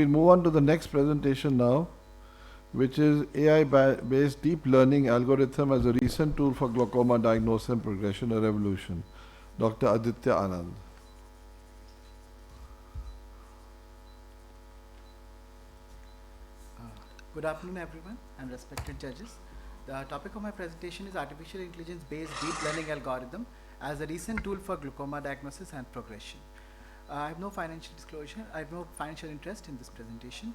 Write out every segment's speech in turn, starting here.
We'll move on to the next presentation now, which is AI-based deep learning algorithm as a recent tool for glaucoma diagnosis and progression, a revolution. Dr. Aditya Anand. Good afternoon, everyone, and respected judges. The topic of my presentation is artificial intelligence-based deep learning algorithm as a recent tool for glaucoma diagnosis and progression. I have no financial disclosure. I have no financial interest in this presentation.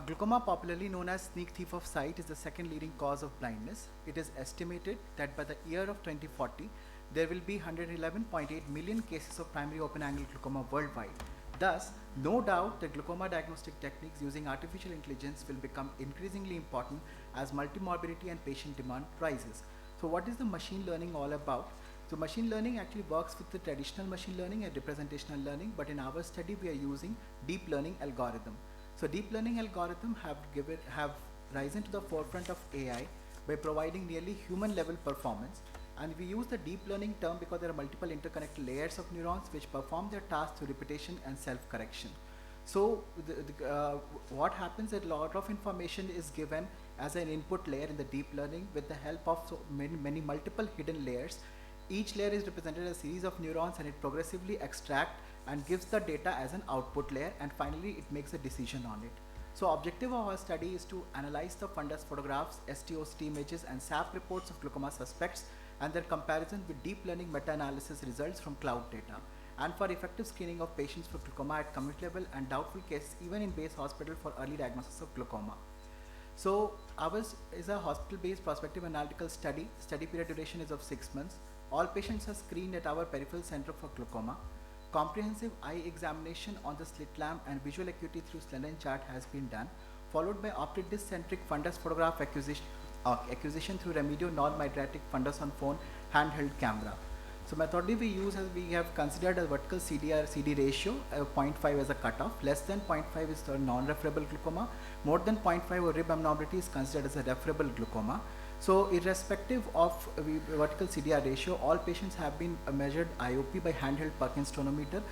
Glaucoma, popularly known as sneak thief of sight, is the second leading cause of blindness. It is estimated that by the year of 2040, there will be 111.8 million cases of primary open-angle glaucoma worldwide. Thus, no doubt that glaucoma diagnostic techniques using artificial intelligence will become increasingly important as multimorbidity and patient demand rises. So what is the machine learning all about? So machine learning actually works with the traditional machine learning and representational learning, but in our study we are using deep learning algorithm. So deep learning algorithm have risen to the forefront of AI by providing nearly human level performance. And we use the deep learning term because there are multiple interconnected layers of neurons which perform their task through repetition and self-correction. So what happens is a lot of information is given as an input layer in the deep learning with the help of so many multiple hidden layers. Each layer is represented as a series of neurons, and it progressively extracts and gives the data as an output layer, and finally it makes a decision on it. So objective of our study is to analyze the fundus photographs, STOCT images and SAP reports of glaucoma suspects and their comparison with deep learning meta-analysis results from cloud data, and for effective screening of patients for glaucoma at community level and doubtful cases even in base hospital for early diagnosis of glaucoma. So ours is a hospital-based prospective analytical study. Study period duration is of 6 months. All patients are screened at our peripheral center for glaucoma. Comprehensive eye examination on the slit lamp and visual acuity through Snellen chart has been done, followed by optic-disc-centric fundus photograph acquisition through Remedio non-mydriatic fundus on phone handheld camera. So methodology we use as we have considered a vertical CDR-CD ratio 0.5 as a cutoff. Less than 0.5 is the non-referable glaucoma. More than 0.5 or rib abnormality is considered as a referable glaucoma. So irrespective of vertical CDR ratio, all patients have been measured IOP by handheld Perkins tonometer,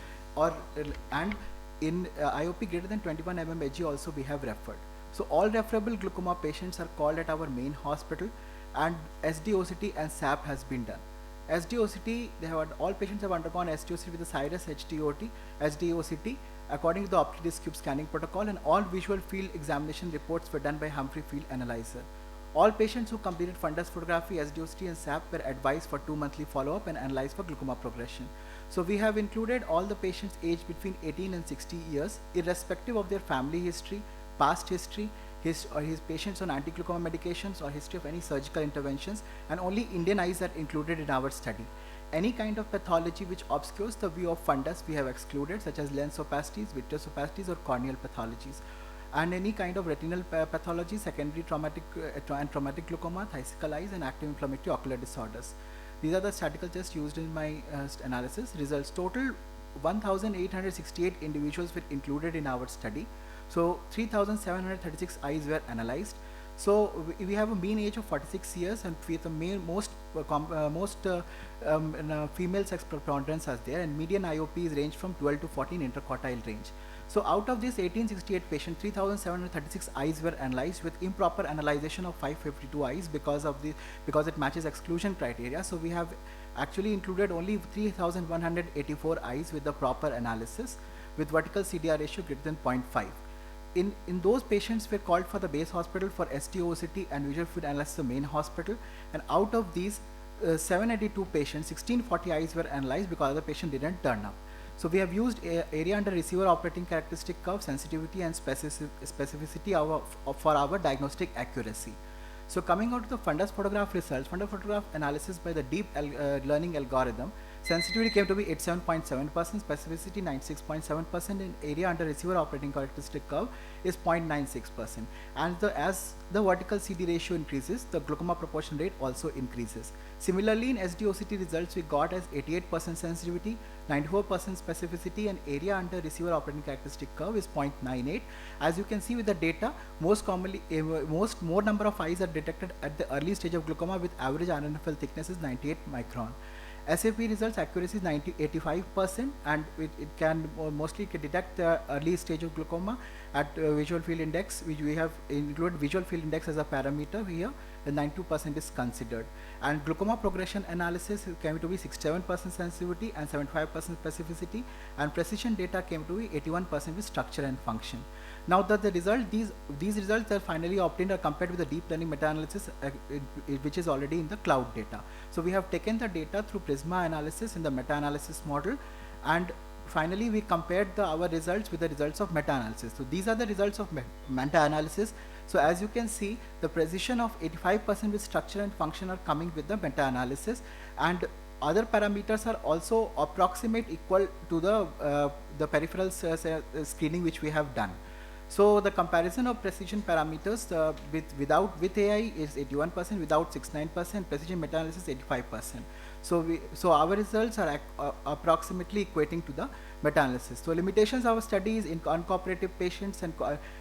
and in IOP greater than 21 mm Hg also we have referred. So all referable glaucoma patients are called at our main hospital, and SDOCT and SAP has been done. SDOCT, all patients have undergone SDOCT with the Cyrus SDOCT according to the optic disc cube scanning protocol, and all visual field examination reports were done by Humphrey Field Analyzer. All patients who completed fundus photography, SDOCT and SAP were advised for 2 monthly follow-up and analyzed for glaucoma progression. So we have included all the patients aged between 18 and 60 years, irrespective of their family history, past history, his patients on anti-glaucoma medications or history of any surgical interventions, and only Indian eyes are included in our study. Any kind of pathology which obscures the view of fundus we have excluded, such as lens opacities, vitreous opacities or corneal pathologies. And any kind of retinal pathology, secondary traumatic and traumatic glaucoma, thysical eyes and active inflammatory ocular disorders. These are the statistical tests used in my analysis. Results: total 1,868 individuals were included in our study. So 3,736 eyes were analyzed. So we have a mean age of 46 years, and with the most female sex preponderance as there, and median IOPs range from 12 to 14 interquartile range. So out of this 1868 patients, 3,736 eyes were analyzed with improper analyzation of 552 eyes because it matches exclusion criteria. So we have actually included only 3,184 eyes with the proper analysis with vertical CDR ratio greater than 0.5. In those patients were called for the base hospital for STOCT and visual field analysis the main hospital, and out of these 782 patients, 1640 eyes were analyzed because the patient didn't turn up. So we have used area under receiver operating characteristic curve, sensitivity and specificity for our diagnostic accuracy. So coming out to the fundus photograph results, fundus photograph analysis by the deep learning algorithm, sensitivity came to be 87.7%, specificity 96.7%, and area under receiver operating characteristic curve is 0.96%. And as the vertical CD ratio increases, the glaucoma proportion rate also increases. Similarly, in SDOCT results, we got as 88% sensitivity, 94% specificity, and area under receiver operating characteristic curve is 0.98. As you can see with the data, more number of eyes are detected at the early stage of glaucoma with average RNFL thickness is 98 micron. SAP results accuracy is 85%, and it can mostly detect the early stage of glaucoma at visual field index, which we have included visual field index as a parameter here. The 92% is considered, and glaucoma progression analysis came to be 67% sensitivity and 75% specificity, and precision data came to be 81% with structure and function. Now that the result, these results are finally obtained are compared with the deep learning meta-analysis, which is already in the cloud data. So we have taken the data through Prisma analysis in the meta-analysis model, and finally we compared our results with the results of meta-analysis. So these are the results of meta-analysis. So as you can see, the precision of 85% with structure and function are coming with the meta-analysis, and other parameters are also approximate equal to the peripheral screening which we have done. So the comparison of precision parameters with AI is 81%, without 69%, precision meta-analysis 85%. So our results are approximately equating to the meta-analysis. So limitations of our study is in uncooperative patients and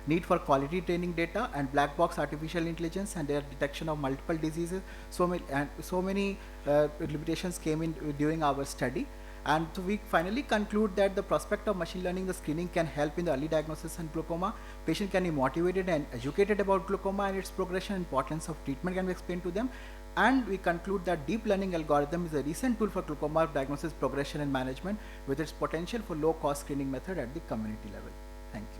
need for quality training data and black box artificial intelligence and their detection of multiple diseases. So many limitations came in during our study. And so we finally conclude that the prospect of machine learning, the screening can help in the early diagnosis and glaucoma. Patient can be motivated and educated about glaucoma and its progression, importance of treatment can be explained to them. And we conclude that deep learning algorithm is a recent tool for glaucoma diagnosis, progression and management with its potential for low cost screening method at the community level. Thank you.